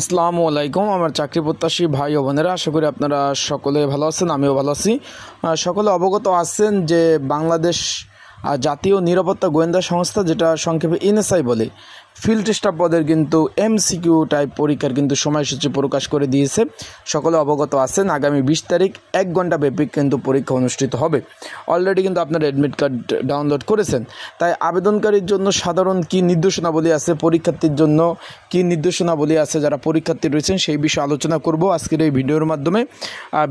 আসসালামু আলাইকুম। আমার চাকরি প্রত্যাশী ভাই ও বোনেরা, আশা করি আপনারা সকলে ভালো আছেন, আমিও ভালো আছি। সকলে অবগত আছেন যে বাংলাদেশ জাতীয় নিরাপত্তা গোয়েন্দা সংস্থা, যেটা সংক্ষেপে এনএসআই বলে, ফিল্ড স্টাফ পদের কিন্তু এমসিকিউ টাইপ পরীক্ষার কিন্তু সময়সূচি প্রকাশ করে দিয়েছে। সকলে অবগত আছেন আগামী 20 তারিখ 1 ঘন্টা ব্যাপী কিন্তু পরীক্ষা অনুষ্ঠিত হবে। অলরেডি কিন্তু আপনারা অ্যাডমিট কার্ড ডাউনলোড করেছেন। তাই আবেদনকারীর জন্য সাধারণ কী নির্দেশনাবলী আছে, পরীক্ষার্থীর জন্য কী নির্দেশনাবলী আছে, যারা পরীক্ষার্থী রয়েছেন সেই বিষয়ে আলোচনা করব আজকের এই ভিডিওর মাধ্যমে।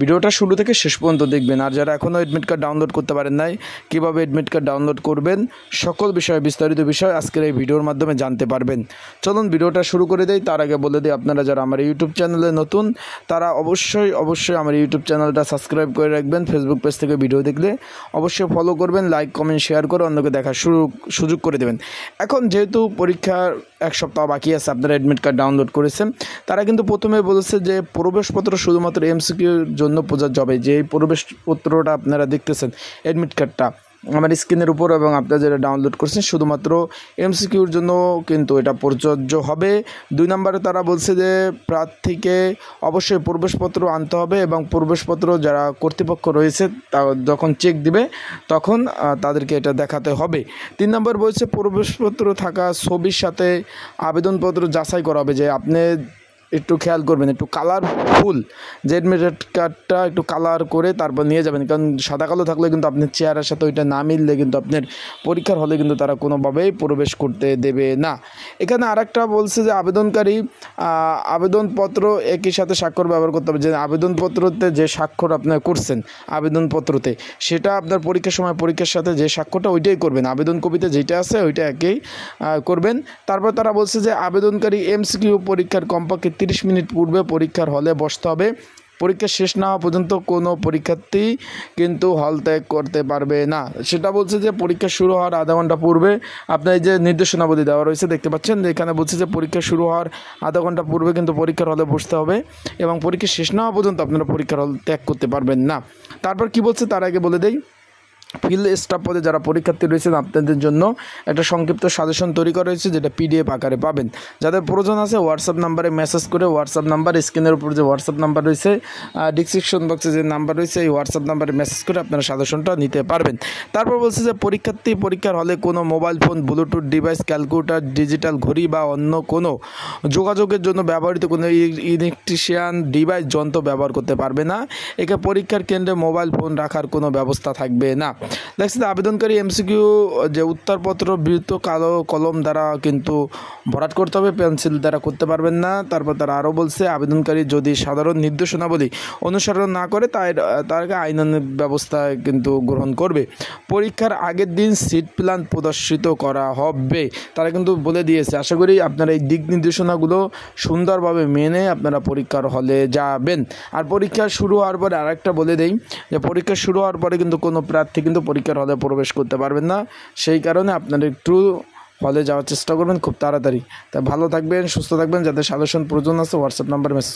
ভিডিওটা শুরু থেকে শেষ পর্যন্ত দেখবেন। আর যারা এখনও অ্যাডমিট কার্ড ডাউনলোড করতে পারেন নাই, কীভাবে অ্যাডমিট কার্ড ডাউনলোড করবেন, সকল বিষয়ে বিস্তারিত বিষয় আজকের এই ভিডিওর মাধ্যমে জানতে পারবেন। চলুন ভিডিওটা শুরু করে দেই। তার আগে বলে দিই, আপনারা যারা আমার ইউটিউব চ্যানেলে নতুন, তারা অবশ্যই আমার ইউটিউব চ্যানেলটা সাবস্ক্রাইব করে রাখবেন। ফেসবুক পেজ থেকে ভিডিও দেখলে অবশ্যই ফলো করবেন, লাইক কমেন্ট শেয়ার করে অন্যকে দেখার সুযোগ করে দেবেন। এখন যেহেতু পরীক্ষার 1 সপ্তাহ বাকি আছে, আপনারা অ্যাডমিট কার্ড ডাউনলোড করেছেন, তারা কিন্তু প্রথমে বলেছে যে প্রবেশপত্র শুধুমাত্র এমসিকিউর জন্য প্রযোজ্য হবে। যে এই প্রবেশপত্রটা আপনারা দেখতেছেন, অ্যাডমিট কার্ডটা আমার স্ক্রিনের উপর, এবং আপনারা যেটা ডাউনলোড করছেন শুধুমাত্র এমসিকিউর জন্য কিন্তু এটা প্রযোজ্য হবে। 2 নম্বরে তারা বলছে যে প্রার্থীকে অবশ্যই প্রবেশপত্র আনতে হবে, এবং প্রবেশপত্র যারা কর্তৃপক্ষ রয়েছে তা যখন চেক দিবে তখন তাদেরকে এটা দেখাতে হবে। 3 নম্বর বলছে প্রবেশপত্র থাকা ছবির সাথে আবেদনপত্র যাচাই করা হবে। যে আপনি একটু খেয়াল করবেন, একটু কালারফুল, যে অ্যাডমিট কার্ডটা একটু কালার করে তারপর নিয়ে যাবেন, কারণ সাদা কালো থাকলে কিন্তু আপনার চেহারার সাথে ওইটা না মিললে কিন্তু আপনার পরীক্ষার হলে কিন্তু তারা কোনোভাবেই প্রবেশ করতে দেবে না। এখানে আরেকটা বলছে যে আবেদনকারী আবেদনপত্র একই সাথে স্বাক্ষর ব্যবহার করতে হবে। যে আবেদনপত্রতে যে স্বাক্ষর আপনার করছেন আবেদনপত্রতে, সেটা আপনার পরীক্ষার সময় পরীক্ষার সাথে যে স্বাক্ষরটা ওইটাই করবেন। আবেদন কপিতে যেটা আছে ওইটা একই করবেন। তারপর তারা বলছে যে আবেদনকারী এমসিকিউ পরীক্ষার কমপক্ষে 30 মিনিট পূর্বে পরীক্ষার হলে বসতে হবে। পরীক্ষা শেষ না হওয়া পর্যন্ত কোনো পরীক্ষার্থী কিন্তু হল ত্যাগ করতে পারবে না। সেটা বলছে যে পরীক্ষা শুরু হওয়ার আধা ঘন্টা পূর্বে আপনার এই যে নির্দেশনাবলী দেওয়া রয়েছে দেখতে পাচ্ছেন, এখানে বলছে যে পরীক্ষা শুরু হওয়ার আধা ঘন্টা পূর্বে কিন্তু পরীক্ষার হলে বসতে হবে, এবং পরীক্ষা শেষ না হওয়া পর্যন্ত আপনারা পরীক্ষার হল ত্যাগ করতে পারবেন না। তারপর কি বলছে তার আগে বলে দেই, ফিল্ড স্টাফ পদে যারা পরীক্ষার্থী রয়েছেন আপনাদের জন্য একটা সংক্ষিপ্ত সাজেশন তৈরি করা হয়েছে, যেটা পিডিএফ আকারে পাবেন। যাদের প্রয়োজন আছে হোয়াটসঅ্যাপ নাম্বারে মেসেজ করে, হোয়াটসঅ্যাপ নাম্বার স্ক্রিনের উপর যে হোয়াটসঅ্যাপ নাম্বার রয়েছে, ডিসক্রিপশন বক্সে যে নাম্বার রয়েছে, এই হোয়াটসঅ্যাপ নাম্বারে মেসেজ করে আপনারা সাজেশনটা নিতে পারবেন। তারপর বলছে যে পরীক্ষার্থী পরীক্ষার হলে কোনো mobile phone, Bluetooth device, calculator, digital ঘড়ি বা অন্য কোনো যোগাযোগের জন্য ব্যবহৃত কোনো ইলেকট্রিশিয়ান ডিভাইস যন্ত্র ব্যবহার করতে পারবে না। একে পরীক্ষার কেন্দ্রে মোবাইল ফোন রাখার কোনো ব্যবস্থা থাকবে না। দেখছি আবেদনকারী এমসিকিউ যে উত্তরপত্র বৃহৎ কালো কলম দ্বারা কিন্তু ভরাট করতে হবে, পেন্সিল দ্বারা করতে পারবেন না। তারপর তারা আরও বলছে আবেদনকারী যদি সাধারণ নির্দেশনাবলী অনুসরণ না করে তাকে আইনানুগ ব্যবস্থা কিন্তু গ্রহণ করবে। পরীক্ষার আগের দিন সিট প্ল্যান প্রদর্শিত করা হবে, তারা কিন্তু বলে দিয়েছে। আশা করি আপনারা এই দিক নির্দেশনাগুলো সুন্দরভাবে মেনে আপনারা পরীক্ষার হলে যাবেন। আর পরীক্ষা শুরু হওয়ার পরে আরেকটা বলে দেই যে পরীক্ষা শুরু হওয়ার পরে কিন্তু কোনো প্রার্থী কিন্তু পরীক্ষার হলে প্রবেশ করতে পারবেন না। সেই কারণে আপনারা একটু হলে যাওয়ার চেষ্টা করবেন খুব তাড়াতাড়ি। তাই ভালো থাকবেন, সুস্থ থাকবেন। যাদের সাজেশন প্রয়োজন আছে হোয়াটসঅ্যাপ নাম্বার মেসেজ